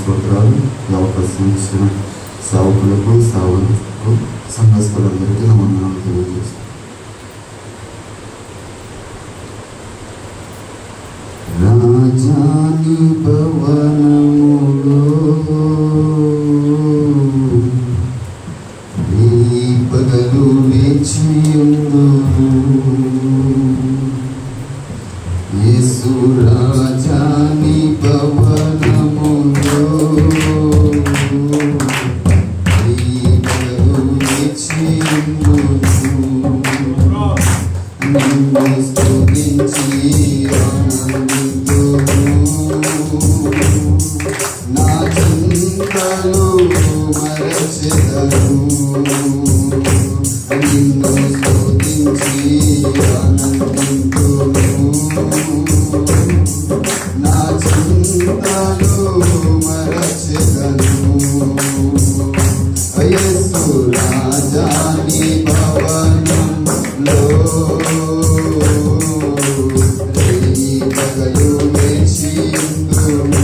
స్తోత్రాలు. ఈ అవకాశం ఇచ్చిన సేవకులకు సేవకులకు సంఘస్థులందరికీ నా వందనాలు తెలియజేస్తాను. రాజాని భవనములో పగలు వేచియుందును. యేసు రాజాని భవనములో పగలు వేచియుందును. నిన్ను స్తుతించి నా చింతలు మరచెదను. నిన్ను స్తుతించి ఆనందింతును. నా చింతలు మరచెదను. యేసు రాజాని భవనంలో పగలు వేచియుందును.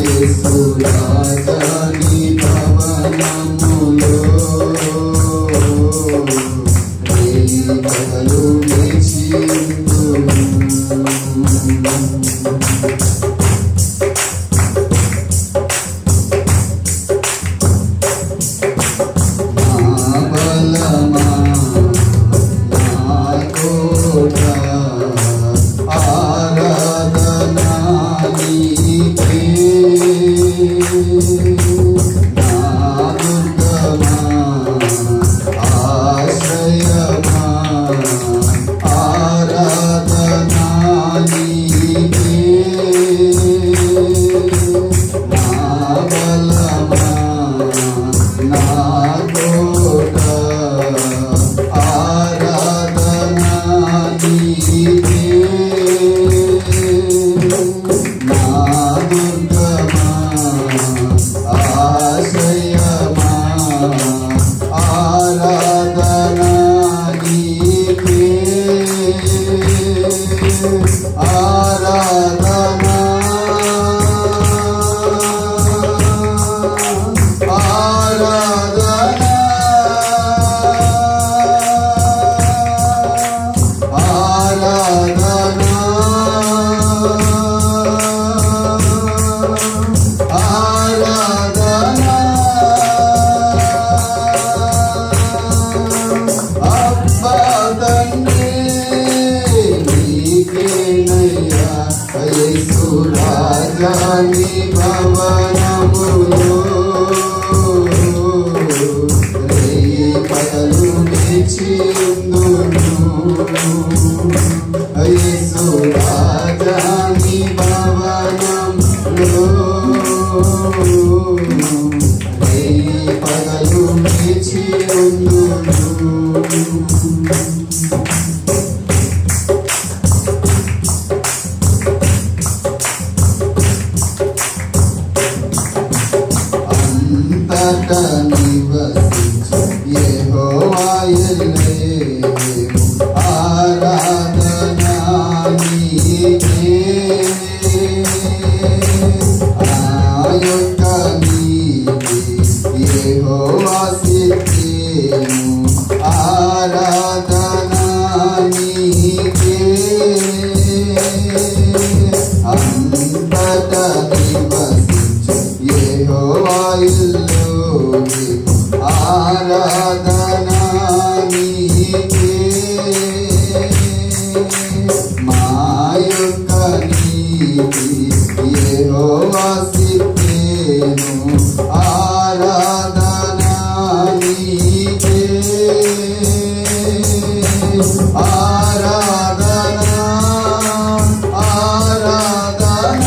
యేసు రాజాని భవనములో పగలు వేచియుందును. రాజాని భవనములో పగలు వేచియుందును. యేసు రాజాని భవనములో పగలు వేచియుందును. నివసించు యెహోవా ఎల్లవేళ ఆరాధన నీకే. ఆయొక్క నీకే యెహోవా సిద్ధేను. ఆరాధన నీకే. అంతటా నివసించు యెహోవా ఆరాధన నీకే. మా యొక్క నీతి యెహోవా సిద్ధేను. ఆరాధన నీకే. ఆరాధన ఆరాధన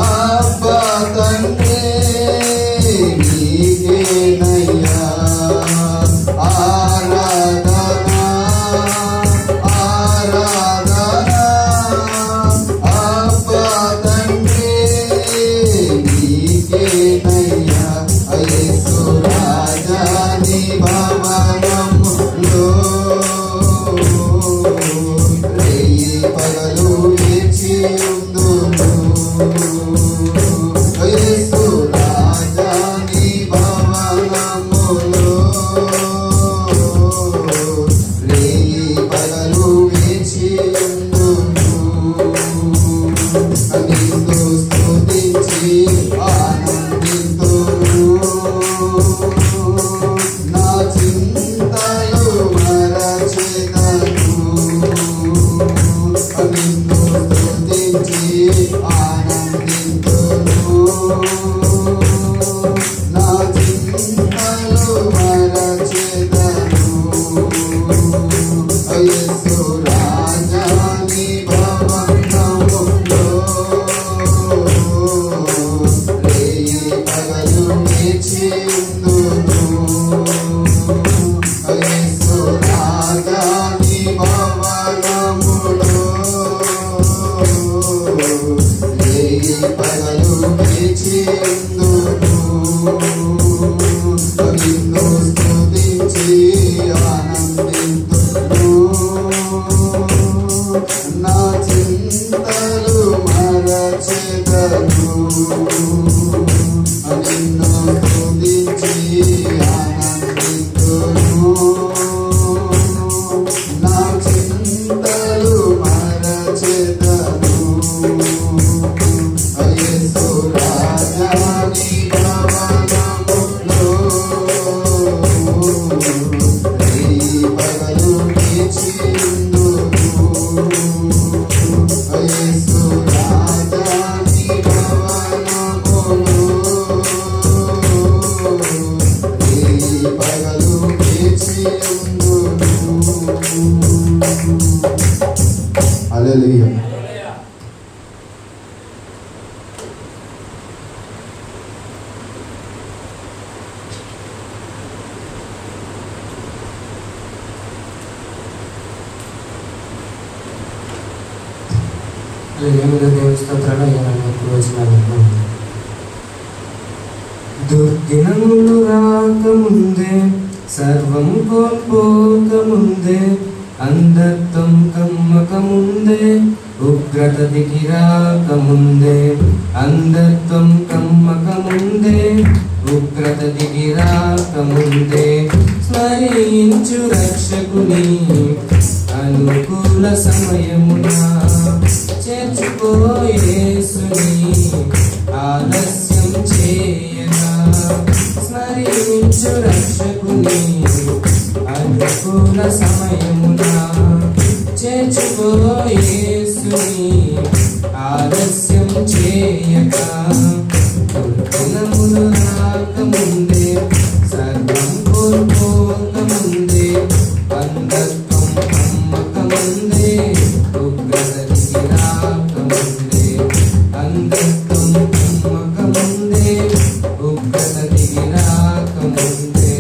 అబ్బా తండ్రి నీకేనయ్యా. ఆరాధన ఆరాధన అబ్బా తండ్రి ఆనందింతును నా చింతలు మరచెదను యేసు రాజా నీ భవనములో రేయి పగలు నిలిచియుందును యేసు రాజా నీ భవనములో రేయి పగలు నిలిచియుందును నిన్ను స్తుతించి ఆనందింతును నా చింతలు మరచెదను నిన్ను స్తుతించి ఆనందింతును నా చింతలు మరచెదను యేసు రాజా నీ భవనములో రేయి పగలు నిలిచియుందును యేసు రాజా నీ భవనములో రేయి పగలు నిలిచియుందును. హల్లెలూయా. దుర్దినములు రాకముందే సర్వం కోల్పోకముందే అంధత్వం కమ్మకముందే ఉగ్రత దిగి రాకముందే అంధత్వం కమ్మకముందే ఉగ్రత దిగి రాకముందే స్మరించు రక్షకుని అనుకూల సమయమున చేర్చుకో యేసుని ఆలస్యం చేయగా స్మరించు రక్షకుని అనుకూల సమయమున చేర్చుకో యేసుని ఆలస్యం చేయగా దుర్దినములు రాకముందే సర్వం కోల్పోకముందే అంధత్వం కమ్మకముందే ఉగ్రత దిగి రాకముందే అంధత్వం కమ్మకముందే ఉగ్రత దిగి రాకముందే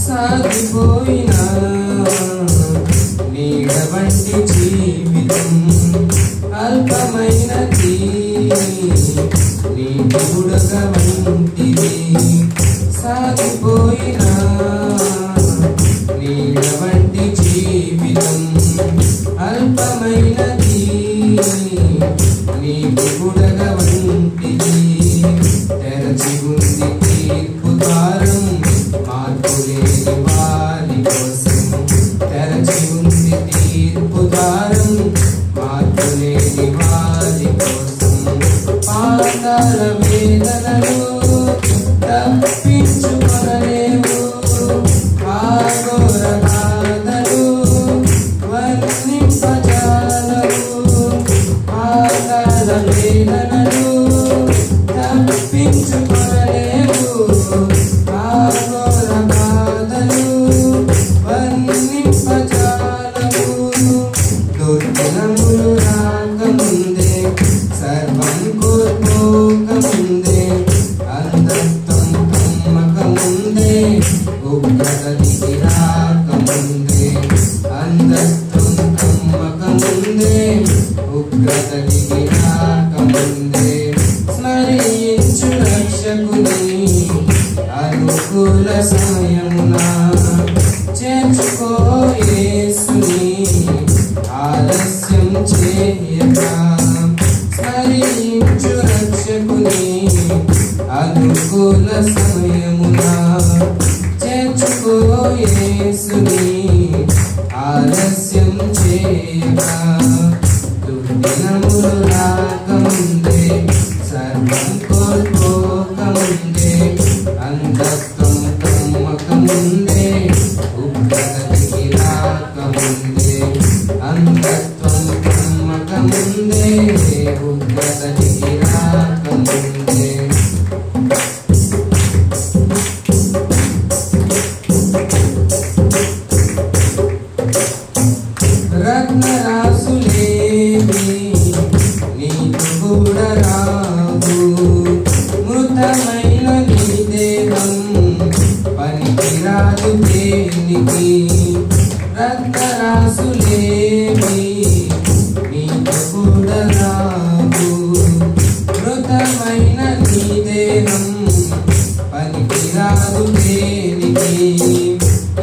సాగిపోయిన నీడ వంటి జీవితం అల్పమైనది నీటి బుడగ వంటిది సాగిపోయిన నీడ వంటి జీవితం అల్పమైనది నీటి బుడగ వంటిది తెరచి ఉంది తీర్పు ద్వారం మార్పు లేని వారి కోసం తెరచి ఉంది తీర్పు ద్వారం మార్పు లేని వారి కోసం పాతాళ వేదనలు తప్పించుకొనలేవు ఆఘోర బాధలు వర్ణింపజాలవు పాతాళ వేదనలు తప్పించుకొనలేవు ఆఘోర బాధలు వర్ణింపజాలవు దుర్దినములు రాకముందే సర్వం కోల్పోకముందే అంధత్వం కమ్మకముందే ఉగ్రత దిగి రాకముందే అంధత్వం కమ్మకముందే ఉగ్రత దిగి రాకముందే స్మరించు రక్షకుని అనుకూల సమయమున చేర్చుకో యేసుని ఆలస్యం చేయగా స్మరించు రక్షకుని అనుకూల సమయమున చేర్చుకో యేసుని ఆలస్యం చేయగా దుర్దినములు రాకముందే సర్వం కోల్పోకముందే అంధత్వం కమ్మకముందే రత్నరాసులేవి నీకు కూడా రావు. మృతమైన నీ దేహం పనికిరాదు దేనికి.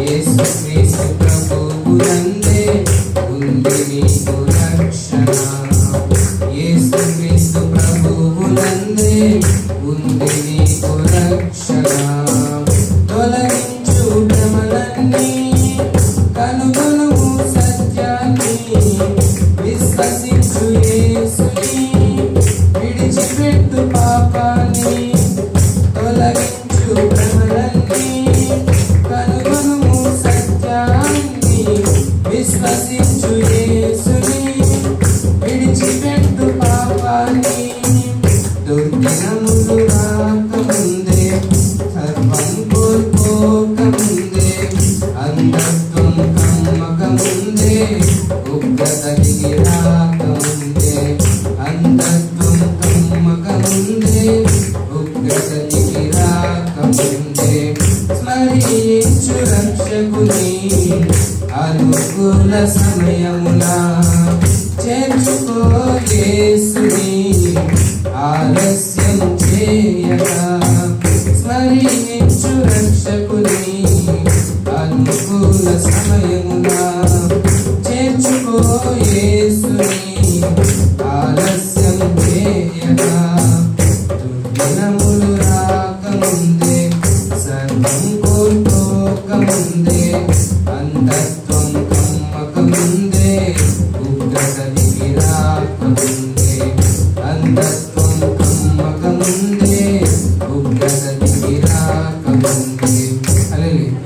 యేసుక్రీస్తు ప్రభువునందే ఉంది నీకు రక్షణ. యేసుక్రీస్తు ప్రభువునందే ఉంది నీకు రక్షణ. తొలగించు భ్రమలన్నీ కనుగొనుము సత్యాన్ని. విశ్వసించు యేసుని విడిచిపెట్టు పాపాన్ని. తొలగించు భ్రమలన్నీ కనుగొనుము సత్యాన్ని. విశ్వసించు యేసుని విడిచిపెట్టు పాపాన్ని. దుర్దినములు రాకముందే సర్వం కోల్పోకముందే అంధత్వం కమ్మకముందే ఉగ్రత దిగి రాకముందే. అంధత్వం కమ్మకముందే ఉగ్రత దిగి రాకముందే. స్మరించు రక్షకుని అనుకూల సమయమున. చేర్చుకో యేసుని ఆలస్యం చేయగా. స్మరించు రక్షకుని అనుకూల సమయమున. చేర్చుకో యేసుని ఆలస్యం చేయగా. దుర్దినములు రాకముందే సర్వం కోల్పోకముందే అంధత్వం కమ్మకముందే ఉగ్రత దిగి రాకముందే. అంధత్వం కమ్మకముందే ఉగ్రత దిగి రాకముందే. హల్లెలూయా.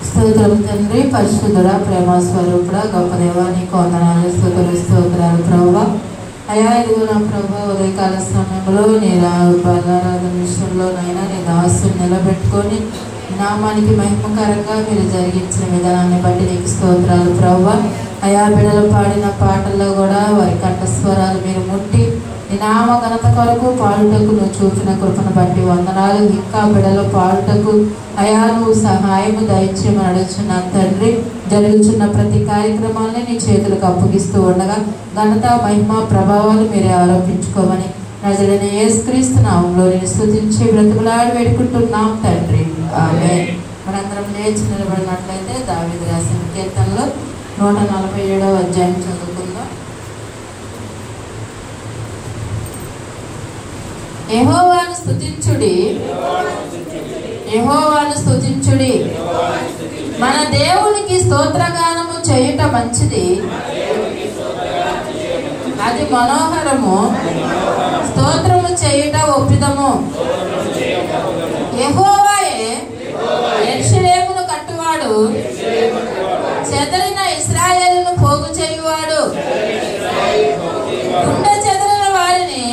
స్తోత్రం తండ్రి, పరిశుద్ధుడా, ప్రేమ స్వరూపుడా, గొప్ప దేవా, నీకు వందనాలు, స్తుతులు, స్తోత్రాలు ప్రభువా. అయా ఇదిగో నా ప్రభు ఉదయకాల సమయంలో నీ ఆరాధన విషయంలోనైనా నీ దాసుని నిలబెట్టుకొని నామానికి మహిమకరంగా మీరు జరిగించిన విధానాన్ని బట్టి నీకు స్తోత్రాలు ప్రభువా. అయా బిడ్డలు పాడిన పాటల్లో కూడా వారి కంఠస్వరాలు మీరు ముట్టి నీ నామ ఘనత కొరకు పాడుటకు నువ్వు చూపిన కృపను బట్టి వందనాలు. ఇంకా బిడ్డలు పాడుటకు అయా నువ్వు సహాయము దయచేయమని అడుగుచున్నాను తండ్రి. జరుగుతున్న ప్రతి కార్యక్రమాన్ని నీ చేతులకు అప్పగిస్తూ ఉండగా ఘనత మహిమ ప్రభావాలు మీరే ఆరోపించుకోమని నజరేయుడైన యేసుక్రీస్తు నామములో నేను స్తుతించి బ్రతిమలాడి వేడుకుంటున్నాం తండ్రి, ఆమేన్. మనందరం లేచి నిలబడినట్లయితే దావీదు రాసిన కీర్తనలో 147వ అధ్యాయం చదువుకుందాం. యెహోవాను స్తుతించుడి, యెహోవాను స్తుతించుడి. మన దేవునికి స్తోత్రగానము చేయుట మంచిది, అది మనోహరము. స్తోత్రము చేయుట ఒప్పిదము. యెహోవాయే యెరూషలేమును కట్టువాడు, చెదరిన ఇశ్రాయేలును పోగు చేయువాడు. గుండె చెదరిన వారిని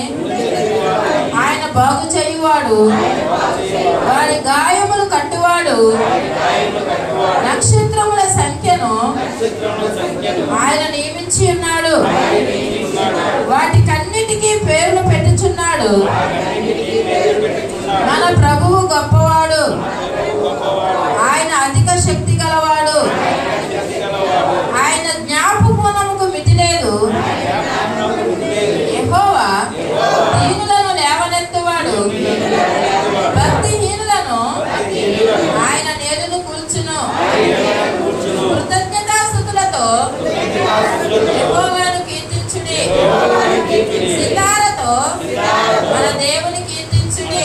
ఆయన బాగు చేయువాడు, వారి గాయములు కట్టువాడు. నక్షత్రముల సంఖ్యను ఆయన నియమించి ఉన్నాడు, వాటికన్నిటికీ పేర్లు పెట్టుచున్నాడు. మన ప్రభువు గొప్పవాడు, ఆయన అధిక శక్తి గలవాడు. ఆయన జ్ఞాపకమునకు మితి లేదు. యెహోవా దీనులను లేవనెత్తువాడు, భక్తిహీనులను ఆయన నేలును కూల్చును. కృతజ్ఞతాస్తుతులతో యెహోవాను కీర్తించుడి, సితారతో మన దేవుని కీర్తించుడి.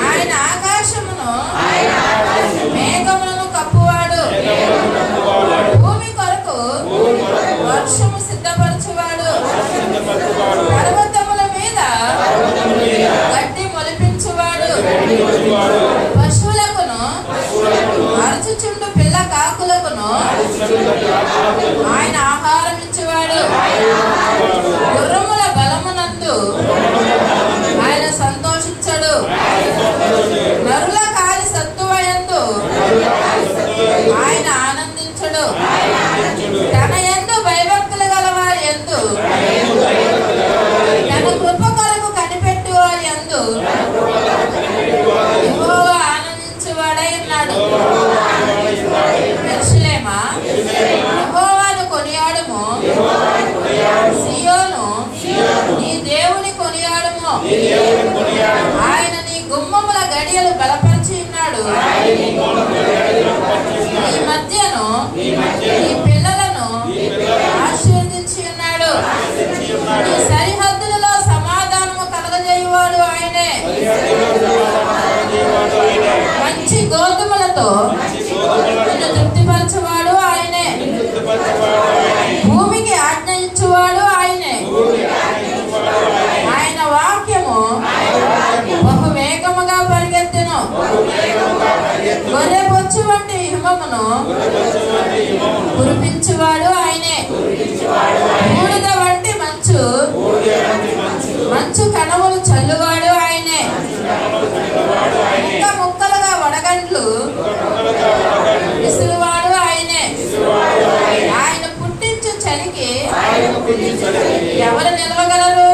ఆయన ఆకాశమును మేఘములను కప్పువాడు, భూమి కొరకు వర్షము సిద్ధపరచువాడు. పర్వతముల మీద గడ్డి మొలిపించువాడు, పశువులకును అరుచుచుండు పిల్ల కాకులకును ఆయన ఆహారం ఇచ్చేవాడు. గుర్రముల బలమునందు ఆయన సంతోషించడు, నరుల కాలి సత్తువయందు ఆయన ఆనందించడు. తన యందు భయభక్తులు గల వారి యందు ఈ మధ్యను ఈ పిల్లలను ఆశీర్వదించి ఉన్నాడు. ఈ సరిహద్దులలో సమాధానము కలగజేయువాడు ఆయనే. మంచి గోధుమలతో నిన్ను తృప్తిపరచువాడు ఆయనే. భూమికి ఆజ్ఞ ఇచ్చువాడు ఆయనే. ఆయన వాక్యము బహు వేగముగా పరిగెత్తెను. గొర్రె బొచ్చు వంటి హిమమును కురిపించువాడు ఆయనే. బూడిద వంటి మంచు కణములు చల్లువాడు ఆయనే. ముక్కలుగా వడగండ్లు విసురువాడు ఆయనే. ఆయన పుట్టించు చలికి ఎవరు నిలవగలరు?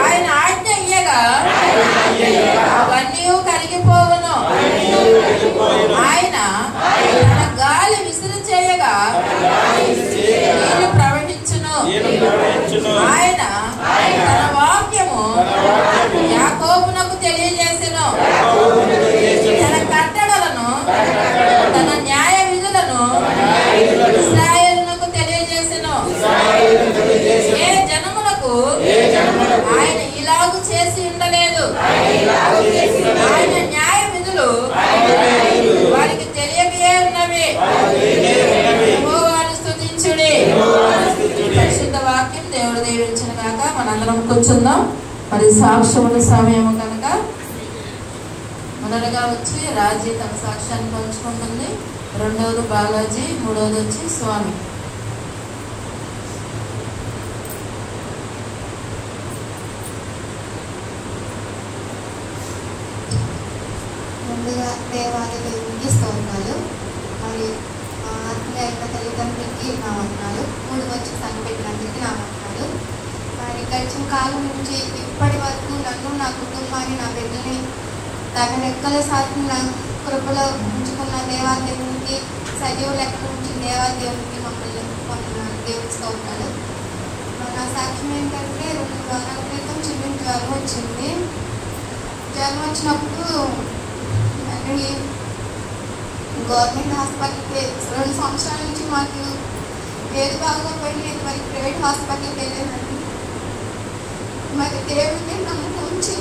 ఆయన ఆజ్ఞ ఇయ్యగా అవన్నీ కరిగిపోవును. ఆయన తన గాలి విసిరి చేయగా నీళ్లు ప్రవహించును. ఆయన తన వాక్యము యాకోబునకు తెలియజేసెను. తన కట్టడలను తన న్యాయ విధులను ఇశ్రాయేలునకు తెలియజేసెను. ఏ జనములకు ఆయన ఇలాగు చేసి ఉండలేదు. ఆయన న్యాయ విధులు వారికి తెలియకే ఉన్నవి. యెహోవాను స్తుతించుడి. పరిశుద్ధ వాక్యం దేవుడు దీవించిన కాక మనందరం కూర్చుందాం. మరి సాక్ష్యముల సమయం కనుక మొదటగా వచ్చి రాజీ తన సాక్ష్యాన్ని పంచుకుంటుంది. రెండవది బాలాజీ, మూడవది వచ్చి స్వామి. ముందుగా దేవాలయానికి స్తోత్రాలు. మరి ఆత్మీయ తల్లిదండ్రులకి నా వందనాలు. మూడు వచ్చి సంఘపెట్టినందుకు నా వందనాలు. మరి గడిచిన కాలం నుంచి ఇప్పటి వరకు నన్ను, నా కుటుంబాన్ని, నా బిడ్డని తన రెక్కల సాటిన కృపలో ఉంచుకున్న దేవాదేవునికి, సజీవ లెక్క నుంచి దేవాదేవునికి మమ్మల్ని దేవుని స్తోత్రాలు. నా సాక్ష్యం ఏంటంటే 2 వారాల క్రితం చిన్న జ్వరం వచ్చింది. జ్వరం వచ్చినప్పుడు గవర్నమెంట్ హాస్పిటల్కి 2 సంవత్సరాల నుంచి మాకు ఏది బాగోపోయింది. మరి ప్రైవేట్ హాస్పిటల్కి వెళ్ళేదండి. మరి దేవుడిని నమ్మకం ఉంచి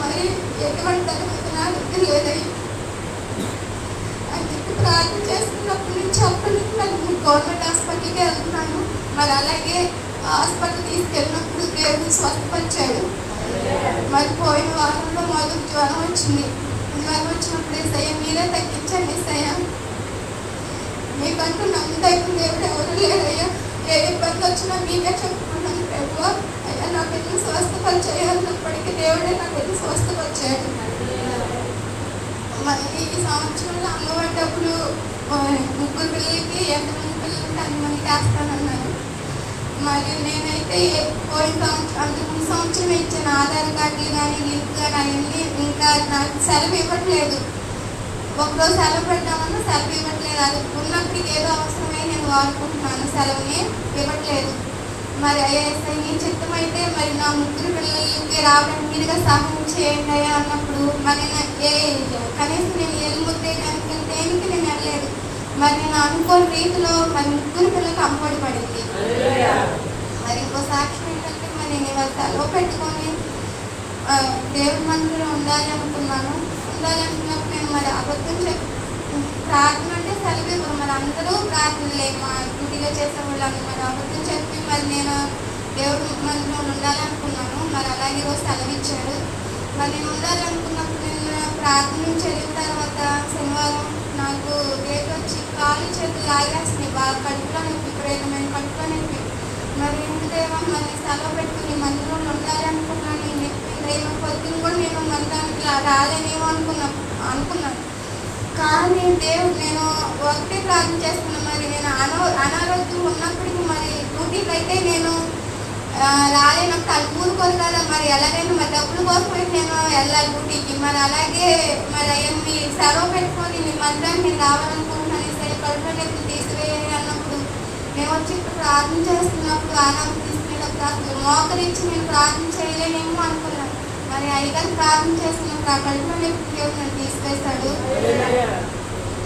మరి ఎటువంటి తర్వాత నా దగ్గర లేదయ్యి అని చెప్పి ప్రార్థన చేస్తున్నప్పటి నుంచి అప్పటి నుంచి మరి గవర్నమెంట్ హాస్పిటల్కి వెళ్తున్నాను. మరి అలాగే హాస్పిటల్ తీసుకెళ్ళినప్పుడు దేవుడు స్వస్థపరిచాడు. మరి పోయిన వారంలో మొదటి జ్వరం వచ్చింది. జ్వరం వచ్చినప్పుడు ఏసయ్య మీరే తగ్గించండి. ఏసయ్య మీకంటూ నన్ను తగ్గిన దేవుడు ఎవరు లేరయ్యా. ఏ ఇబ్బంది వచ్చినా మీకే చెప్పుకున్నాను ప్రభువా. అయ్యా నా బిడ్డను స్వస్థపరిచేయాలన్నప్పటికీ దేవుడే నా బిడ్డను స్వస్థపరిచాడు. మరి ఈ సంవత్సరంలో అమ్మఒడి డబ్బులు 3 పిల్లలకి ఎంతమంది పిల్లలు ఉంటే అంతమందికి వేస్తానన్నారు. మరి నేనైతే పోయిన అంతకుముందు సంవత్సరం ఇచ్చిన ఆధార్ కార్డులు కానీ లింక్ కానీ అవన్నీ ఇంకా నాకు సెలవు ఇవ్వట్లేదు. ఒకరోజు సెలవు పెట్టామన్నా సెలవు ఇవ్వట్లేదు. అది ఉన్నప్పటికీ ఏదో అవసరమై నేను వాడుకుంటున్నాను, సెలవుని ఇవ్వట్లేదు. మరి అయ్యేసరి నీ చిత్తమైతే మరి నా 3 పిల్లలకి రావడానికి మీరుగా సహాయం చేయండి అయ్యా అన్నప్పుడు మరి కనీసం నేను ఎల్లుముద్దే కనుక దేనికి నేను వెళ్ళలేదు. మరి నేను అనుకోని రీతిలో మరి 3 పిల్లలకు అమ్మఒడి పడింది. మరి ఇంకో సాక్ష్యం ఏంటంటే మరి నేను ఇవాళ సెలవు పెట్టుకొని దేవుడి మందిలో ఉండాలి అనుకున్నాను. ఉండాలనుకున్నప్పుడు నేను మరి అబద్ధం చెప్పి ప్రార్థన అంటే సెలవు ఇవ్వరు. మరి అందరూ ప్రార్థనలే మా డ్యూటీలో చేసే వాళ్ళు. మరి అబద్ధం చెప్పి మరి నేను దేవుడి మందిలో ఉండాలనుకున్నాను. మరి అలాగే ఈరోజు సెలవు ఇచ్చాడు. మరి నేను ఉండాలనుకున్నప్పుడు నేను ప్రార్థన నుంచి వెళ్ళిన తర్వాత శనివారం నాకు డేట్ వచ్చి కాళ్ళు చేతులు లాగేస్తున్నాయి. బాగా కడుపులో నొప్పి, విపరీతమైన కడుపులో నొప్పి. మరి ఏంటిదేమో మరి సెలవు పెట్టుకుని మందిలో ఉండాలి అనుకున్నాను. నేను పొద్దున్న కూడా నేను మందిరానికి రాలేనేమో అనుకున్నాను. కానీ దేవుడు నేను ఒకటే ప్రార్థన చేస్తున్నాను. మరి నేను అనారోగ్యం ఉన్నప్పటికీ మరి డ్యూటీకి అయితే నేను రాలేనప్పుడు అది ఊరుకోదు కదా. మరి ఎలాగైనా మరి డబ్బుల కోసమే నేను వెళ్ళాలి డ్యూటీకి. మరి అలాగే మరి అవన్నీ సెలవు పెట్టుకొని మీ మందిరానికి నేను రావాలనుకుంటున్నాను. సరే కడుపులో నొప్పులు తీసివేయాలి అన్నప్పుడు మేము వచ్చి ప్రార్థన చేస్తున్నప్పుడు ఆనాడు తీసుకునేటప్పుడు అసలు మోకరించి నేను ప్రార్థన చేయలేనేమో అనుకున్నాను. మరి అయ్యగారు ప్రార్థన చేస్తున్నప్పుడు ఆ కడుపులోనే దేవుడు నన్ను తీసుకొస్తాడు.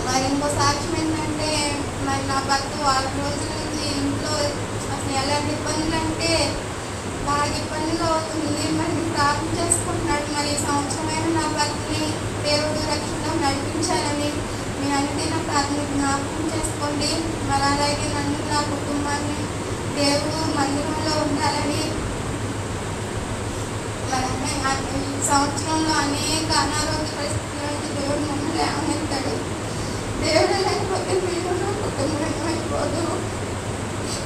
మరి ఇంకో సాక్ష్యం ఏంటంటే మరి నా భర్త 6 రోజుల నుంచి ఇంట్లో అసలు ఎలాంటి ఇబ్బందులు అంటే బాగా ఇబ్బందులు అవుతుంది. మరి ప్రార్థన చేసుకుంటున్నాడు. మరి ఈ సంవత్సరమైన నా భర్తని దేవుడు రక్షణలో నడిపించాలని మీ అనుదిన ప్రార్థన జ్ఞాపకం చేసుకోండి. మరి అలాగే నన్ను నా కుటుంబాన్ని దేవుడు మందిరంలో ఉండాలని మరి ఈ సంవత్సరంలో అనేక అనారోగ్య పరిస్థితుల నుంచి దేవుడు మమ్మల్ని లేవనెత్తాడు. దేవుడు లేకపోతే మీరు నా కుటుంబం అయిపోదు.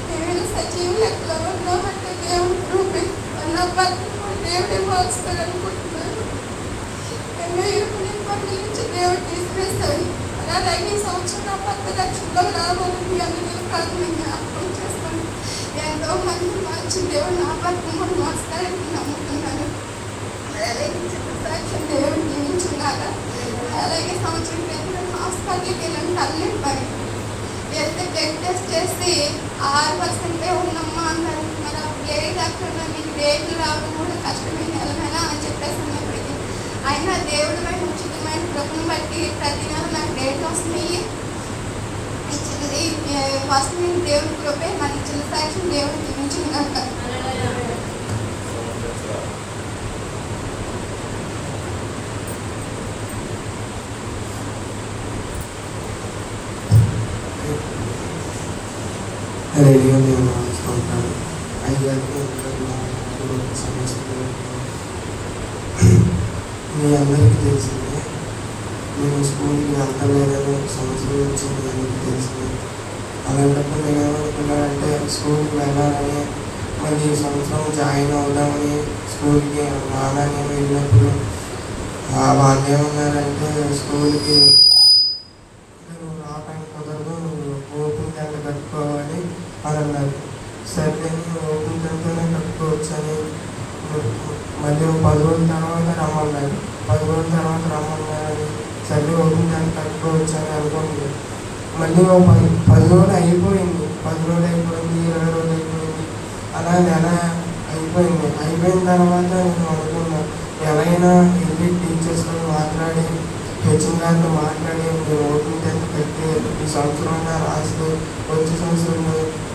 దేవుడు సజీవ లెక్కలో ఉన్నామంటే దేవుడు రూపే నా భర్తను దేవుడే మార్చుతారనుకుంటున్నాను. ఎన్నో ఇరుకుని ఇబ్బందుల నుంచి దేవుడు తీసుకొస్తాడు. అలాగే ఈ సంవత్సరం నా భర్త రక్షణలో రావాలని మీ అందరూ ప్రార్థన జ్ఞాపకం చేసుకోండి. ఎంతో మంది మంచి దేవుడు నా భర్తను కూడా మార్చుతారని నమ్ముతున్నాను. అలాగే సాక్ష్యం దేవుడు జీవించున్నాక అలాగే సంవత్సరం క్రితం హాస్పిటల్కి వెళ్ళాను. తల్లింపారు వెళ్తే బ్లడ్ టెస్ట్ చేసి 6% ఉందమ్మా అన్నారు. మరి ఏ డాక్టర్ మీకు రేట్లు రావడం కూడా కష్టమైన నెలమైనా అని చెప్పేసి ఉన్నప్పటికీ అయినా దేవుడు మేము ఉచితమైన కృపను బట్టి ప్రతి నెల నాకు రేట్లు వస్తున్నాయి. ఇచ్చింది ఫస్ట్ నేను దేవుడి కృపే మన ఇచ్చిన సాక్ష్యం దేవుడు జీవించున్నాక. రేడియో నేను ఉంటాను. అయ్యారు మీ అందరికీ తెలిసిందే. నేను స్కూల్కి వెళ్తలేదని సంవత్సరం నుంచి మీ అందరికీ తెలిసింది. అలాంటప్పుడు నేను ఏమనుకున్నానంటే స్కూల్కి వెళ్ళాలని మళ్ళీ ఈ సంవత్సరం జాయిన్ అవుదామని స్కూల్కి రానని వెళ్ళినప్పుడు వాళ్ళు ఏమన్నారంటే స్కూల్కి రావడానికి కుదరదు, ఓపెన్ టెంట్ కట్టుకోవాలి అని అన్నారు. సరే ఓపెన్ టెంట్తోనే కట్టుకోవచ్చని మళ్ళీ 10 రోజుల తర్వాత రమ్మన్నారు. 10 రోజుల తర్వాత రమ్మన్నారని సరే ఓపెన్ టెంట్ కట్టుకోవచ్చు అని అనుకోండి. మళ్ళీ 10 రోజులు అయిపోయింది. 10 రోజులు అయిపోయింది, 20 రోజులు అయిపోయింది, అలా నెల అయిపోయింది. అయిపోయిన తర్వాత నేను అనుకున్నా ఎవరైనా వెళ్ళి టీచర్స్తో మాట్లాడి హెచ్ఎం గారితో మాట్లాడి మీరు ఓపెన్ టెంట్ కట్టి ఈ సంవత్సరం రాస్తే వచ్చే సంవత్సరం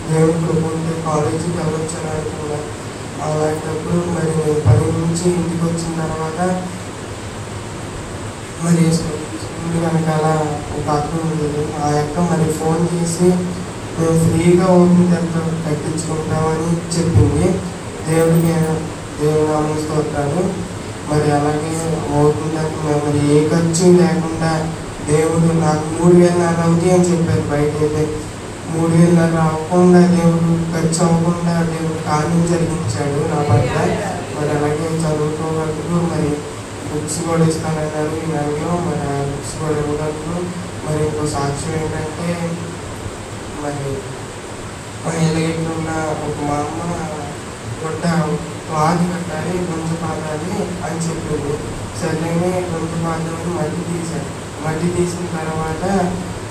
దేవుడి కృప ఉంటే కాలేజీకి వెళ్ళొచ్చని అనుకున్నా. అలాంటప్పుడు మరి నేను పని నుంచి ఇంటికి వచ్చిన తర్వాత మరి స్కూల్ వెనకాల ఒక అక్క ఉండేది. ఆ అక్క మరి ఫోన్ చేసి మేము ఫ్రీగా ఓపెన్ టెంట్ కట్టించుకుంటామని చెప్పింది. దేవుడికి నామం స్తోత్రాలు. మరి అలాగే ఓపెన్ టెంట్ మరి ఏ ఖర్చు లేకుండా దేవుడు నాకు 3,000 అవుతాయి అని చెప్పారు. బయట అయితే 3,000 అవ్వకుండా దేవుడు ఖర్చు అవ్వకుండా దేవుడు కార్యం జరిగించాడు నా పట్ల. మరి అలాగే చదువుకోవడానికి మరి బుక్స్ కూడా ఇస్తానన్నారు ఈ నెలలో. మరి ఆ బుక్స్ కూడా ఇవ్వడానికి మరి ఇంకో సాక్ష్యం ఏంటంటే మరి ఎలాగైతే ఉన్న ఒక మా అమ్మ గుడ్డ వాది కట్టాలి గొంతు పాదాలి అని చెప్పింది. సరేనే గొంతు పాదాలని మట్టి తీసిన తర్వాత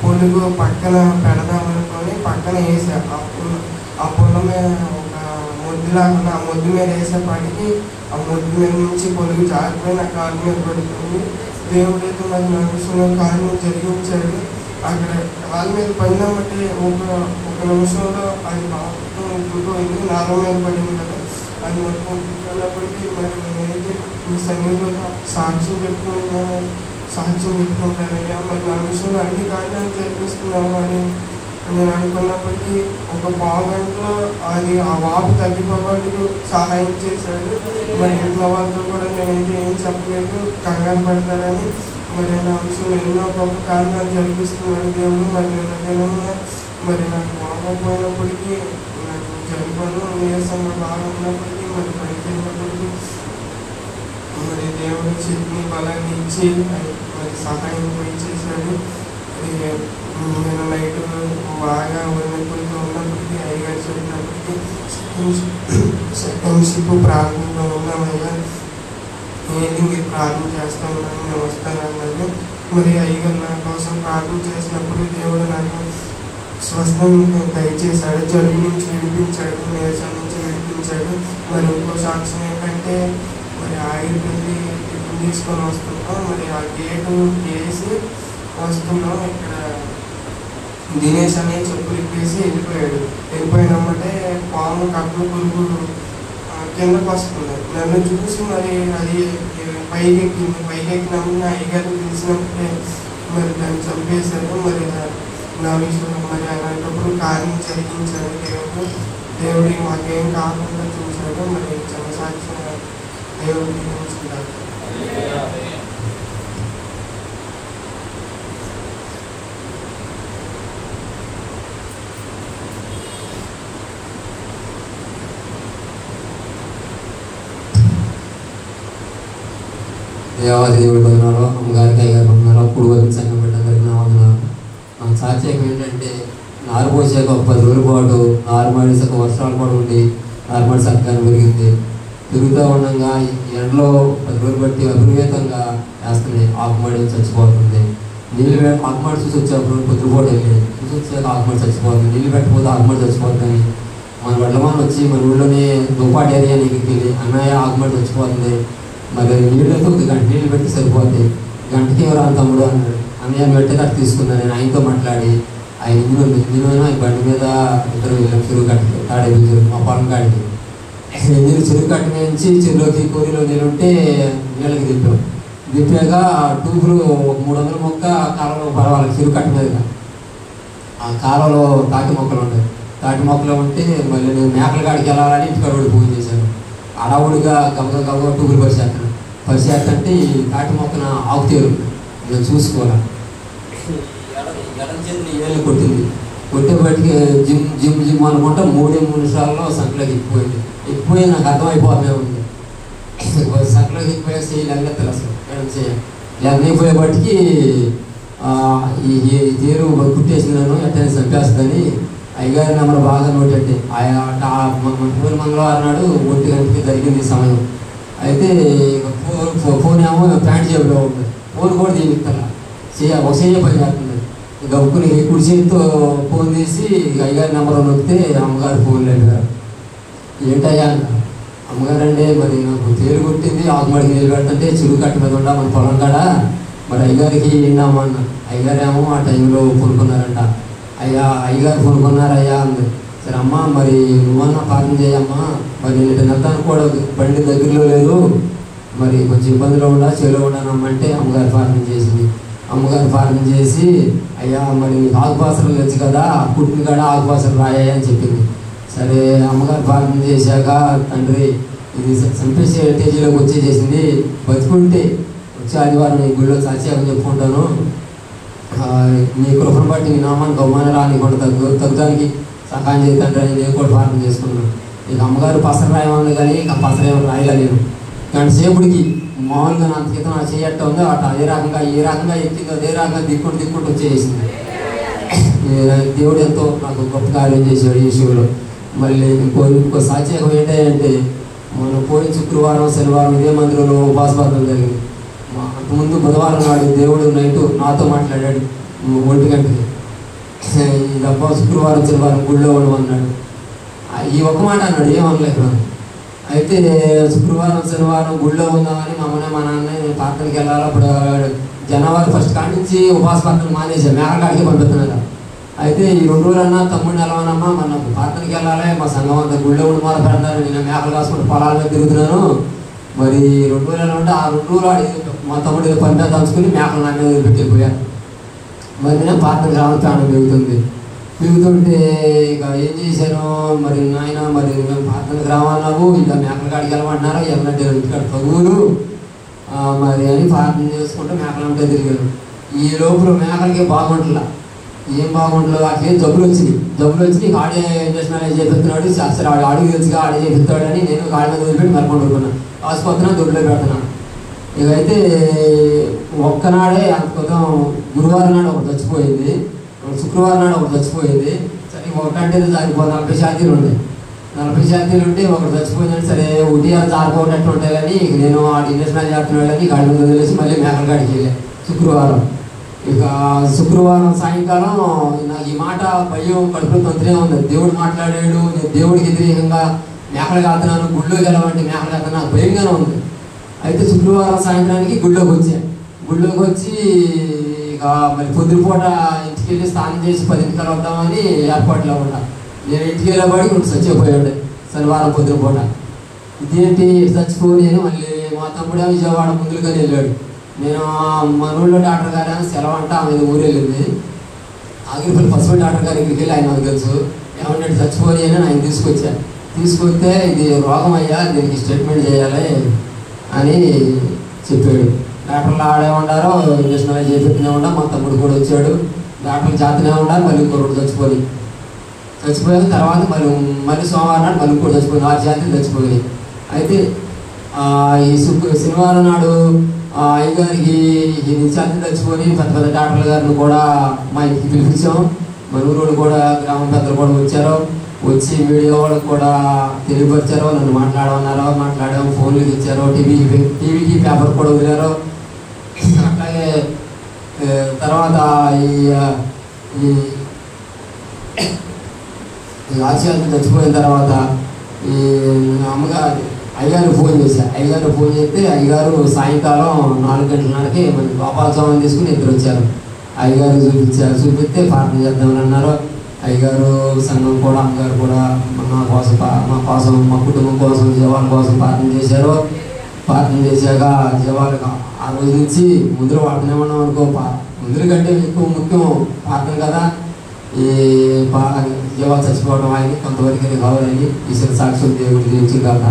పొలుగు పక్కన పెడదామనుకొని పక్కన వేసా. ఆ పొలం మీద ఒక మొద్దు లాగా ఆ మొద్దు మీద వేసేపాటికి ఆ మొద్దు మీద నుంచి పొలుగు జారిపోయి నా కాలు మీద పడుతుంది. దేవుడైతే మరి నా విషయంలో కాలు జరిగించాడు. అక్కడ కాలు మీద పడినామంటే ఒక నిమిషంలో అది బాగుంటుంది నాలో మీద పడింది కదా అని అనుకుంటున్నప్పటికీ మరి నేనైతే ఈ సమయంలో సాక్ష్యం చెప్పుకుంటానయ్యా మరి నా విషయంలో అన్ని కార్యాలు జరిపిస్తున్నాను అని నేను అనుకున్నప్పటికీ ఒక పావుగంటలో అది ఆ వాపు తగ్గిపోవడానికి సహాయం చేశాడు. మరి ఇంట్లో వాళ్ళతో కూడా నేనైతే ఏం చెప్పలేదు, కంగారు పడతారని మరి నా విషయంలో ఎన్నో గొప్ప కార్యాలు జరిపిస్తున్నాడు దేవుడు. మరి నేను మరి నాకు బాగోపోయినప్పటికీ నాకు జరిపాను నీరసంగా బాగున్నప్పటికీ మరి పడిపోయినప్పటికీ మరి దేవుడు శక్తిని బలాన్ని ఇచ్చి మరి సహాయం చేశాడు. నేను నైట్ బాగా ఉన్నప్పటికీ అయ్యగారు చెప్పినప్పటికీ సెకండ్షిప్ ప్రార్థనలో ఉన్నామయ్యా ఏంటి మీరు ప్రార్థన చేస్తూ ఉన్నాను నేను వస్తానన్నాను. మరి అయ్యగారు నా కోసం ప్రార్థన చేసినప్పుడు దేవుడు నాకు స్వస్థం దయచేశాడు, జలుబు నుంచి విడిపించాడు, నీరసం నుంచి విడిపించాడు. మరి ఇంకో సాక్ష్యం ఏంటంటే మరి ఆయిల్ నుండి టిఫిన్ తీసుకొని వస్తున్నాం. మరి ఆ గేటు వేసి వస్తున్నాం. ఇక్కడ దినేష్ అనే చెప్పులు ఇప్పేసి వెళ్ళిపోయినామంటే పాము కట్లు పురుగులు కిందకు వస్తుంది. నన్ను చూసి మరి అది పైకి ఎక్కినాము. నా అయ్యగారు తెలిసినప్పుడే మరి దాన్ని చంపేశారు. మరి నా విషయంలో మరి అలాంటప్పుడు కార్యం జరిగించాడు దేవుడు మాకేం కాకుండా చూశాడు. మరి జనసాక్షి దేవుడికి చూసుకుంటారు. దేవాది దేవుడి వందనాలు, అమ్మగారికి అయ్యగారి వందనాలు, అప్పుడు వరకు సంఘం పెట్టడానికి నా వందనాలు. నా సాత్యం ఏంటంటే నారు పోసాక 10 రోజుల పాటు నారుమడిసక వర్షాలు కూడా ఉండి నారుమడి సక్కగా పెరిగింది. పెరుగుతూ ఉండగా ఎండలో 10 రోజులు బట్టి అభివేతంగా వేస్తున్నాయి. ఆకుమడి చచ్చిపోతుంది. నీళ్ళు ఆకుమడి చూసి వచ్చేప్పుడు పొద్దుపోటు వెళ్ళి చూసి వచ్చాక ఆకుమడి చచ్చిపోతుంది. నీళ్ళు పెట్టకపోతే ఆకుమడి చచ్చిపోతుంది. మన వడ్లమాన వచ్చి మన ఊళ్ళోనే దుపాటి ఏరియా నీకు వెళ్ళి అన్నయ్య ఆకుమడి చచ్చిపోతుంది, మరి నీళ్ళతో 1 గంట నీళ్ళు పెట్టి సరిపోతాయి, గంటకి ఎవరు తమ్ముడు అన్నాడు. అన్నయ్య పెట్టేది అటు తీసుకున్నాను. నేను ఆయనతో మాట్లాడి ఆయన ఇంజిన్ ఆయన బండి మీద ఇద్దరు వెళ్ళాం చెరువు కట్టుకు తాడే మా పొలం కాడికి. నీళ్ళు చెరువు కట్టు నుంచి చెరువులోకి కోరిలో నీళ్ళు ఉంటే నీళ్ళకి దింపాక ట్యూబులు 300 మొక్క కాలంలో పడవాలి చెరువు కట్టు మీదుగా. ఆ కాలంలో తాటి మొక్కలు ఉంటాయి. తాటి మొక్కలు ఉంటే మళ్ళీ నేను మేకల కాడికి వెళ్ళాలని ఇంటికాడ పూజ చేశాను. అడవుడిగా గబగబా టూగులు పరిచేస్తుంటే ఈ తాటి మొక్కన ఆకుతీరు నేను చూసుకోవాలి. ఎడం చేతిని ఏళ్ళు కొట్టింది. కొట్టేపటికి జిమ్ అనుకుంటా 3 నిమిషాల్లో సంకలోకి ఎక్కిపోయి నాకు అర్థమైపోతూనే ఉంది. సంకలోకి ఎక్కిపోయా చేయాలి అల్లెత్తలు అసలు ఎడం చేయాలి లేకపోయేపటికి ఈ తీరు కుట్టేసినాను ఎట్టని చంపేస్తుందని అయ్యగారి నెంబర్ బాగా నోటండి. మంగళవారం నాడు 1 గంటకి జరిగింది సమయం. అయితే ఫోన్ ఏమో ప్యాంట్ జేబులో ఉంటుంది. ఫోన్ కూడా దీనిస్తాను ఒక చెయ్య పని చేస్తుంది. గబుక్కుని కుడి చేతితో ఫోన్ తీసి అయ్యగారి నెంబర్ నొక్కితే అమ్మగారు ఫోన్ లేపారు. ఏంటయ్యా అన్న. అమ్మగారు అండి మరి నాకు తేలు కొట్టింది, ఆకుమడికి నీళ్ళు పెడుతుంటే చెరువు కట్టు మీద ఉండా మన పొలం కాడ, మరి అయ్యగారికి ఏంటమ్మా అన్న. అయ్యగారు ఏమో ఆ టైంలో కొనుక్కున్నారంట. అయ్యగారు కొనుక్కున్నారయ్యా అంది. సరే అమ్మ మరి నువ్వన్నా పాలన చేయమ్మా, మరి నేను నెత్తాను కూడా బండి దగ్గరలో లేదు, మరి కొంచెం ఇబ్బందిలో ఉండా చెలో ఉండానమ్మంటే అమ్మగారు పాలన చేసింది. అమ్మగారు పాలన చేసి అయ్యా మరి నీకు ఆకుపాసలు తెచ్చు కదా, పుట్టిన కాడ ఆకుపాసలు రాయ్యా అని చెప్పింది. సరే అమ్మగారు పాలన చేశాక తండ్రి ఇది చంపేసే స్టేజీలోకి వచ్చేసేసింది, బతుకుంటే వచ్చే ఆదివారం నీ గుళ్ళో సాక్ష్యాలు చెప్పుకుంటాను, నీ కృపను బట్టి నీ నామానికి అవమానం రానికుండా తగ్గుతానికి సహాయం చేద్దంటే నేను కూడా ప్రార్థన చేసుకున్నాను. ఇక అమ్మగారు పసర రాయమని కానీ ఆ పసర ఏమైనా రాయలే. నేను గంట సేపుడికి మామూలుగా నా క్రితం నా చేయట్టు ఉందో అటు ఏ రకంగా ఎక్కిందో అదే రకంగా దిక్కుంటూ వచ్చేసింది. దేవుడు ఎంతో నాకు గొప్ప కార్యం చేశాడు ఈ విషయంలో. మళ్ళీ ఇంకో సాక్ష్యం ఏంటంటే మనం పోయిన శుక్రవారం శనివారం ఇదే మందిరంలో ఉపవాసపాత్రం జరిగింది. అంతకుముందు బుధవారం నాడు దేవుడు నైట్ నాతో మాట్లాడాడు 1 గంటకి. ఈ డబ్బా శుక్రవారం శనివారం గుళ్ళో ఉండమన్నాడు. ఈ ఒక్క మాట అన్నాడు, ఏమనలేదు. అయితే శుక్రవారం శనివారం గుళ్ళో ఉందామని మా నాన్న ప్రార్థనకి వెళ్ళాలి. అప్పుడు జనవరి 1 కాడి నుంచి ఉపవాసపాత్రలు మానేశారు, మేకకాడికి పంపిస్తున్నారు. అయితే ఈ 2 రోజులన్నా తమ్ముడిని వెళ్ళమనమ్మా, మన ప్రార్థనకి వెళ్ళాలి, మా సంఘం అంతా గుళ్ళో ఉండి మొదలు పెడతారు, నేను మేకలు కాసుకుంటూ పొలాల మీద తిరుగుతున్నాను, మరి 2 రోజులు ఎలా ఉంటే ఆ 2 రోజులు మా తమ్ముడు పని మీద దంచుకుని మేకలు నా మీద పెట్టిపోయారు. మరి నేను ప్రార్థనకి రావడం ప్రాణం పెరుగుతుంటే ఇక ఏం చేశాను, మరి నాయన మరి మేము ప్రార్థనకి రావన్నావు, ఇక మేకల కాడికి వెళ్ళమంటున్నారు, వెళ్ళంటే ఇంటికాడ తగులు మరి అని ప్రార్థన చేసుకుంటూ మేకలు అంటే తిరిగాను. ఈ లోపల మేకలకి బాగుంటుందా, ఏం బాగుంటుందో వాటికి జబ్బులు వచ్చి ఆడే ఇంజక్షన్ చేపిస్తున్నాడు, అసలు అడుగు తెలుసుగా ఆడే చేపిస్తాడని నేను కాళ్ళ మీద వదిలిపెట్టి మరకొంటున్నాను, కాసుకొస్తున్నాను, దొడ్లో పెడుతున్నాను. ఇకైతే ఒక్కనాడే అంత కొత్త గురువారం నాడు ఒకటి చచ్చిపోయింది, శుక్రవారం నాడు ఒకటి చచ్చిపోయింది. సరే ఒకటంటే జారిపోతుంది, 40 శాతీలు ఉన్నాయి, 40 శాతీలు ఉంటే ఒకటి చచ్చిపోయిందంటే సరే ఉదయాలు జారిపోవటట్టు ఉంటాయి. కానీ నేను ఆడు ఇంజక్షన్ చేస్తున్నాడు కానీ గాడి మీద వదిలేసి మళ్ళీ మేకల కాడికి వెళ్ళాను శుక్రవారం. ఇక శుక్రవారం సాయంకాలం నాకు ఈ మాట భయం కడుపులో తొందరే ఉంది. దేవుడు మాట్లాడాడు, నేను దేవుడికి వ్యతిరేకంగా మేకలు కాస్తున్నాను, గుళ్ళో గెలవంటి మేకలు కాస్తున్నాను, నాకు భయంగానే ఉంది. అయితే శుక్రవారం సాయంత్రానికి గుళ్ళోకి వచ్చి ఇక మరి పొద్దుపూట ఇంటికి వెళ్ళి స్నానం చేసి 10 వద్దామని ఏర్పాట్లో ఉన్నా. నేను ఇంటికి వెళ్ళబడి కొంచెం చచ్చిపోయాడు శనివారం పొద్దుపూట. ఇదేంటి చచ్చిపోయి నేను మళ్ళీ మా తమ్ముడే విజయవాడ ముందుగానే వెళ్ళాడు. నేను మన ఊళ్ళో డాక్టర్ గారు సెలవు అంట ఆమె ఊరు వెళ్ళింది. ఆగిరిపల్లి పసుపు డాక్టర్ గారి దగ్గరికి వెళ్ళి ఆయన నాకు తెలుసు ఏమన్నట్టు చచ్చిపోయి అని ఆయన తీసుకొస్తే ఇది రోగం అయ్యా, దీనికి స్టేట్మెంట్ చేయాలి అని చెప్పాడు. డాక్టర్లు ఆడే ఉండారో ఇంజక్షన్ అలా చేపెట్టినే ఉండా. మా తమ్ముడు కూడా వచ్చాడు. డాక్టర్లు చేతనే ఉండాలి. మళ్ళీ ఇంకొకటి చచ్చిపోయిన తర్వాత మళ్ళీ సోమవారం నాడు మళ్ళీ కూడా చచ్చిపోయింది. 6 జాతీలు చచ్చిపోయింది. అయితే ఈ శనివారం నాడు అయ్యగారికి ఈ నిత్యాన్ని చచ్చిపోయి పెద్ద డాక్టర్ల గారిని కూడా మా ఇంటికి పిలిపించాం. మన ఊరు కూడా గ్రామం పెద్దలు కూడా వచ్చి మీడియా వాళ్ళకు కూడా తెలియపరిచారు. నన్ను మాట్లాడాము, ఫోన్లు ఇచ్చారు, టీవీకి పేపర్ కూడా వదిలారు. అట్లాగే తర్వాత ఈ ఆచార్యులు చచ్చిపోయిన తర్వాత ఈ అమ్మగారు అయ్యగారు ఫోన్ చేస్తే అయ్యగారు సాయంకాలం 4 గంటలకి మన గోపాల స్వామిని తీసుకుని ఇద్దరు వచ్చారు. అయ్యగారు చూపిస్తే ప్రార్థన చేద్దామని అన్నారు. అయ్యగారు సంఘం కూడా అమ్మగారు కూడా మా కోసం మా కుటుంబం కోసం జీవాల కోసం ప్రార్థన చేశారు. ప్రార్థన చేశాక జీవాలు ఆ రోజు నుంచి ముందులో వాడుతూనే ఉన్నాం అనుకో. ముందుల కంటే ఎక్కువ ముఖ్యం ప్రార్థన కదా. ఈ జీవాలు చచ్చిపోవడం ఆయన్ని కొంతవరకు కావాలని ఈశ్వర సాక్షులు దేవుడి గురించి కదా.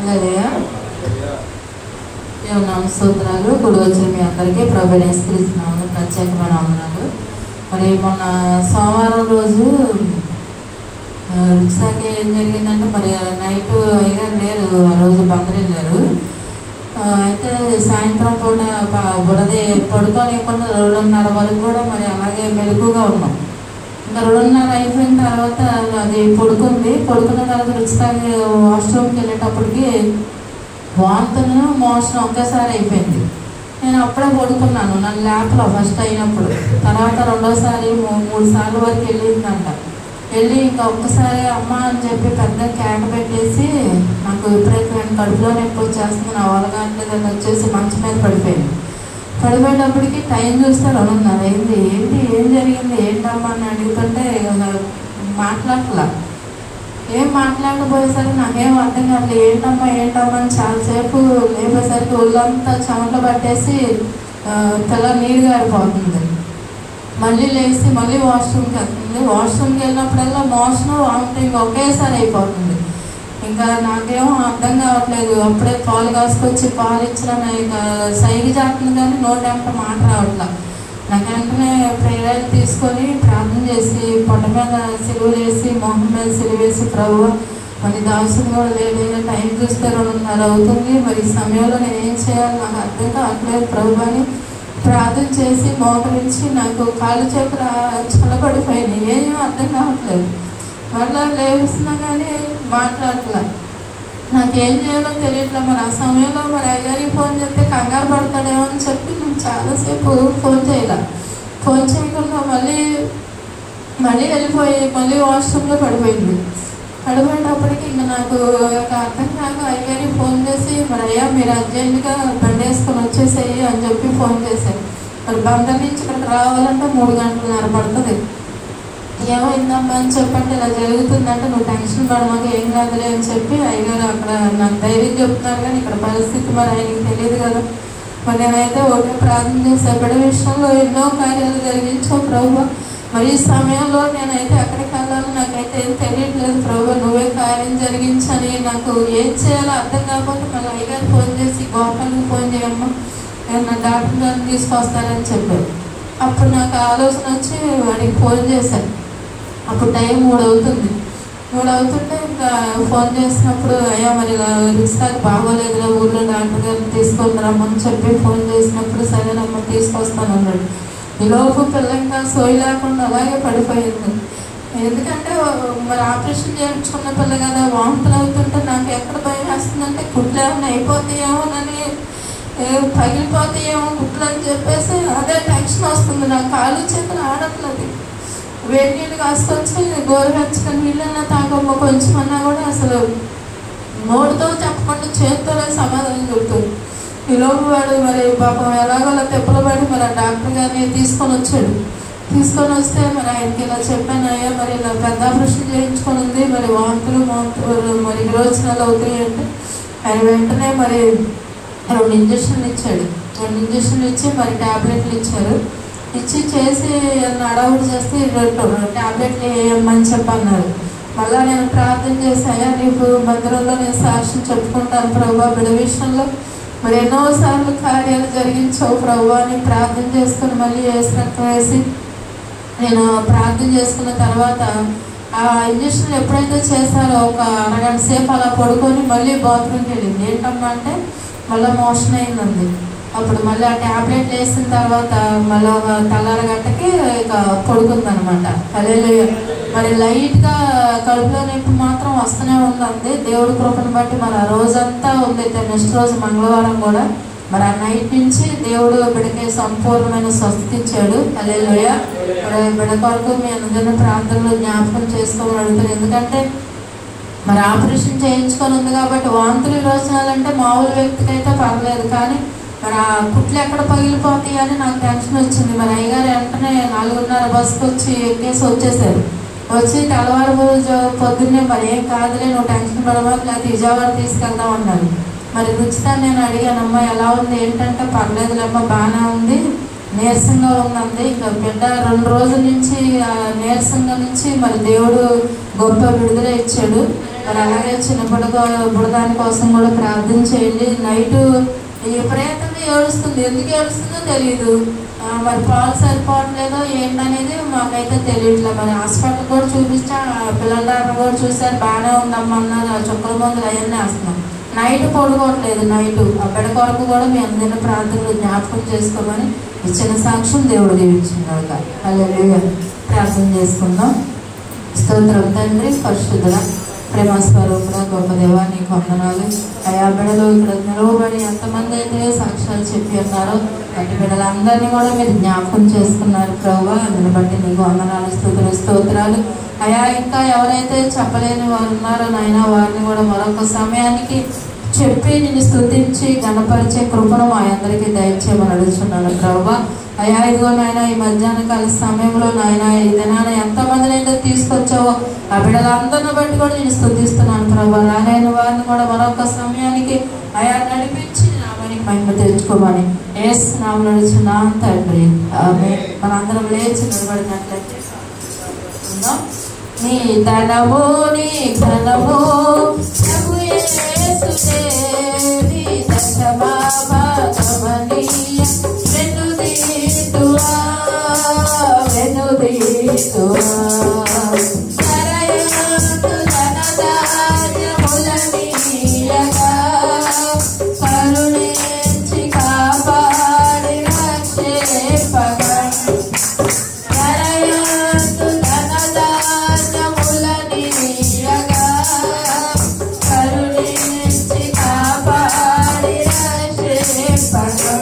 అలాగే స్తోత్రాలు. గుడి వచ్చిన మీ అందరికీ ప్రభువుని యేసుక్రీస్తునామమున ప్రత్యేకమైన వందనాలు. మరి మొన్న సోమవారం రోజు రుచిసాకి ఏం జరిగిందంటే మరి నైట్ అయ్యగారు లేరు, ఆ రోజు బందరు వెళ్ళారు. అయితే సాయంత్రం పూట బుడది పడుకోలేకుండా 2:30 వరకు కూడా మరి అలాగే మెలకుగా ఉన్నాం. ఇంకా 2:30 అయిపోయిన తర్వాత అది పడుకున్న తర్వాత రుచిసాకి వాష్రూమ్కి వెళ్ళేటప్పటికి వాంతును మోషన్ ఒకేసారి అయిపోయింది. నేను అప్పుడే పడుకున్నాను. నన్ను లేపలో ఫస్ట్ అయినప్పుడు, తర్వాత రెండోసారి 3 సార్లు వరకు వెళ్ళి ఇంకా ఒక్కసారి అమ్మ అని చెప్పి పెద్ద కేక పెట్టేసి నాకు విపరీతమైన కడుపులో నొప్పి వచ్చేస్తుంది, నా వలగాట్లేదని వచ్చేసి మంచం మీద పడిపోయేటప్పటికి టైం చూస్తే 2:30 అయింది. ఏం జరిగింది ఏంటమ్మా అని అడుగుతుంటే ఏం మాట్లాడకపోయేసరికి నాకేం అర్థం కాదు. ఏంటమ్మా అని చాలాసేపు లేపేసరికి ఒళ్ళంతా చెమటలు పట్టేసి తల నీరు గారిపోతుంది. మళ్ళీ లేచి మళ్ళీ వాష్రూమ్కి వెళ్తుంది. వాష్రూమ్కి వెళ్ళినప్పుడల్లా మోషన్ వామిటింగ్ ఒకేసారి అయిపోతుంది. ఇంకా నాకేమో అర్థం కావట్లేదు. అప్పుడే పాలు కాసుకొచ్చి పాలు ఇచ్చిన సైగి చేస్తుంది కానీ నోటెంట మాట రావట్లా. నాకు వెంటనే ప్రేరణ తీసుకొని ప్రార్థన చేసి పొట్ట మీద సిలువ వేసి మొహం మీద సిలువ వేసి ప్రభువా మరి దాసుని కూడా లేదు, టైం చూస్తే 2:30 అవుతుంది, మరి ఈ సమయంలో నేను ఏం చేయాలి నాకు అర్థం కావట్లేదు ప్రభు అని ప్రార్థన చేసి మోకరించి నాకు కాళ్ళు చేతులు చల్లబడిపోయినాయి. ఏమీ అర్థం కావట్లేదు. మళ్ళీ లేస్తున్నా కానీ మాట్లాడట్లేదు. నాకేం చేయాలో తెలియట్లేదు. మరి ఆ సమయంలో మరి అయ్యారికి ఫోన్ చేస్తే కంగారు పడతాడేమో అని చెప్పి నేను చాలాసేపు ఫోన్ చేయకుండా మళ్ళీ వెళ్ళిపోయి మళ్ళీ వాష్రూమ్లో పడిపోయేటప్పటికి ఇంకా నాకు అర్థం కాక అయ్యారికి ఫోన్ చేసి మరి అయ్యా మీరు అర్జెంటుగా బండి వేసుకొని వచ్చేసేయి అని చెప్పి ఫోన్ చేశాను. మరి బందర్ నుంచి ఇక్కడికి రావాలంటే 3 గంటలన్నర పడుతుంది. ఏమైందమ్మా అని చెప్పంటే ఇలా జరుగుతుందంటే నువ్వు టెన్షన్ పడమాక ఏం కాదులే అని చెప్పి అయ్యగారు అక్కడ నాకు ధైర్యం చెప్తున్నారు. కానీ ఇక్కడ పరిస్థితి మరి ఆయనకి తెలియదు కదా. మరి నేనైతే ఒకటే ప్రార్థన చేసే బిడ్డ విషయంలో ఎన్నో కార్యాలు జరిగించావు ప్రభు. మరి ఈ సమయంలో నేనైతే ఎక్కడికి వెళ్ళాలో నాకైతే ఏం తెలియట్లేదు ప్రభు. నువ్వే కార్యం జరిగించని నాకు ఏం చేయాలో అర్థం కాకపోతే మళ్ళీ అయ్యగారు ఫోన్ చేసి గోపాలకు ఫోన్ చేయమ్మా నా డాక్టర్ గారిని తీసుకొస్తారని చెప్పారు. అప్పుడు నాకు ఆలోచన వచ్చి వాడికి ఫోన్ చేశాను. అప్పుడు టైం 3 అవుతుంటే ఇంకా ఫోన్ చేసినప్పుడు అయ్యా మరి రిక్సాకి బాగోలేదురా ఊళ్ళో డాక్టర్ గారిని తీసుకొని రమ్మని చెప్పి ఫోన్ చేసినప్పుడు సరేనమ్మా తీసుకొస్తాను అన్నాడు. ఈలోపు పిల్ల ఇంకా సోయి లేకుండా అలాగే పడిపోయింది. ఎందుకంటే మరి ఆపరేషన్ చేయించుకున్న పిల్ల కదా, వాంతులు అవుతుంటే నాకు ఎక్కడ భయం వేస్తుందంటే కుట్లు ఏమైనా అయిపోతాయేమోనని, పగిలిపోతాయేమో కుట్లు అని చెప్పేసి అదే టెన్షన్ వస్తుంది. నాకు కాళ్ళు చేతులు ఆడట్లేదు. వేడి నీళ్ళు కాసుకొచ్చి గోరువెచ్చని నీళ్ళన్నా తాగమ్మ కొంచెమన్నా కూడా అసలు నోటితో చెప్పకుండా చేతితోనే సమాధానం చెప్తుంది. ఈలోపు వాడు మరి పాపం ఎలాగోలా తెప్పలు పడి మరి ఆ డాక్టర్ గారిని తీసుకొని వచ్చాడు. తీసుకొని వస్తే మరి ఆయనకి ఇలా చెప్పాను, అయ్యా మరి ఇలా పెద్ద ఆపరేషన్ చేయించుకొని ఉంది, మరి వాంతులు మరి విరోచనాలు అవుతాయి అంటే ఆయన వెంటనే మరి 2 ఇంజక్షన్లు ఇచ్చాడు. 2 ఇంజక్షన్లు ఇచ్చి మరి ట్యాబ్లెట్లు ఇచ్చారు. ఇచ్చి చేసి అడవుడు చేస్తే 2 ట్యాబ్లెట్లు వేయమని చెప్పన్నారు. మళ్ళీ నేను ప్రార్థన చేశాయా నీకు మందిరంలో నేను సాక్ష్యం చెప్పుకుంటాను ప్రభువా, బిడ్డ విషయంలో మరి ఎన్నోసార్లు కార్యాలు జరిగించావు ప్రభువా అని ప్రార్థన చేసుకుని మళ్ళీ వేసి నేను ప్రార్థన చేసుకున్న తర్వాత ఆ ఇంజక్షన్ ఎప్పుడైతే చేశారో ఒక అరగంట సేపు అలా పడుకొని మళ్ళీ బాత్రూమ్కి వెళ్ళింది. ఏంటమ్మా అంటే మళ్ళీ మోషన్ అయిందండి. అప్పుడు మళ్ళీ ఆ ట్యాబ్లెట్ వేసిన తర్వాత మళ్ళీ ఒక తెల్లారగంటకి ఇక పడుకుందనమాట. హల్లెలూయా. మరి లైట్గా కడుపులో నొప్పి మాత్రం వస్తూనే ఉందండి. దేవుడి కృపను బట్టి మరి ఆ రోజంతా ఉంది. నెక్స్ట్ రోజు మంగళవారం కూడా మరి ఆ నైట్ నుంచి దేవుడు బిడ్డకి సంపూర్ణమైన స్వస్థత ఇచ్చాడు. హల్లెలూయా. మరి బిడ్డ కొరకు మీ అందరినీ ప్రార్థనలో జ్ఞాపకం చేసుకోమని అడుగుతాను. ఎందుకంటే మరి ఆపరేషన్ చేయించుకొని ఉంది కాబట్టి వాంతులు విరోచనాలంటే మామూలు వ్యక్తికి అయితే పర్లేదు, కానీ మరి ఆ కుట్లు ఎక్కడ పగిలిపోతాయి అని నాకు టెన్షన్ వచ్చింది. మరి అయ్యగారు వెంటనే 4:30 బస్సుకు వచ్చి ఎక్కేసి వచ్చేసారు. వచ్చి తెల్లవారు పొద్దున్నే మరి ఏం కాదులే నువ్వు టెన్షన్ పడవాలి లేకపోతే విజయవాడ తీసుకెళ్దాం అన్నారు. మరి రుచితాన్ని నేను అడిగానమ్మా ఎలా ఉంది ఏంటంటే పర్లేదులేమ్మా బాగానే ఉంది, నీరసంగా ఉందండి. ఇంకా బిడ్డ 2 రోజుల నుంచి నీరసంగా నుంచి మరి దేవుడు గొప్ప విడుదల ఇచ్చాడు. మరి అలాగే చిన్న బుడదాని కోసం కూడా ప్రార్థన చేయండి. నైటు విపరీతంగా ఏడుస్తుంది, ఎందుకు ఏడుస్తుందో తెలియదు. మరి పాలు సరిపోవట్లేదో ఏంటనేది మాకైతే తెలియట్లేదు. మరి హాస్పిటల్ కూడా చూపించా, పిల్లల డాక్టర్ కూడా చూసారు, బాగానే ఉందమ్మా అన్నారు. చుక్కల మందులు అవన్నీ వేస్తున్నాం. నైట్ పడుకోవట్లేదు. నైటు ఆ బిడ్డ కొరకు కూడా మీ అందరినీ ప్రార్థనలు జ్ఞాపకం చేసుకోమని ఇచ్చిన సాక్ష్యం దేవుడు దీవించినాడు. హల్లెలూయా. ప్రార్థన చేసుకుందాం. స్తోత్రం తండ్రి, పరిశుద్ధుల ప్రేమ స్వరూపుడ గొప్ప దేవా నీకు వందనాలు. అయా బిడ్డలు ఇక్కడ నిలవబడి ఎంతమంది అయితే సాక్ష్యాలు చెప్పి ఉన్నారో అటు బిడ్డలందరినీ కూడా మీరు జ్ఞాపకం చేసుకున్నారు ప్రభువా. అందుని బట్టి నీకు వందనాలు, స్తుతులు, స్తోత్రాలు. అయా ఇంకా ఎవరైతే చెప్పలేని వారు ఉన్నారో నాయన వారిని కూడా మరొక సమయానికి చెప్పి నిన్ను స్తుతించి గణపరిచే కృపను మా అందరికీ దయచేయమని అడుగుతున్నాను ప్రభువా. అయ్యా ఇదిగో నాయన ఈ మధ్యాహ్న కాల సమయంలో నాయన ఈ దినాన ఎంతమందిని అయితే తీసుకొచ్చావో ఆ బిడ్డలందరిని బట్టి కూడా నేను స్తుతిస్తున్నాను ప్రభా. రానైన వారిని కూడా మరొక సమయానికి అయా నడిపించి నామానికి మహిమ తెచ్చుకోమని యేసు నామములో నడుచున్నాను తండ్రి, ఆమేన్. మనందరం లేచి నిలబడినట్లయితే నీ ధనము నీ ఘనము ప్రభు యేసునే నీ దశమా భాగమనీయ వెనుదీతువా కరయందు ధనధాన్యములనీయగా కరుణించి కాపాడి రక్షింపగా కరయందు ధనధాన్యములనీయగా కరుణించి కాపాడి రక్షింపగా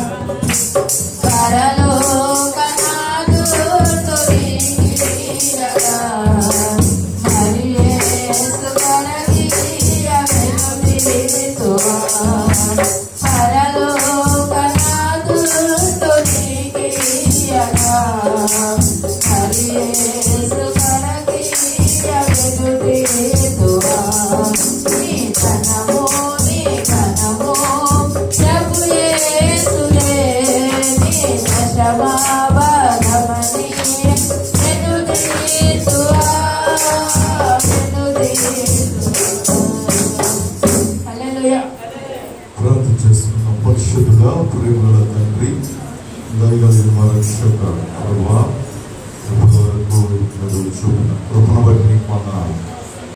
ప్రార్థన చేసుకున్న పరిశుద్ధుడా ప్రేమల తండ్రి దయగలిగిన మా రక్షక ప్రభువా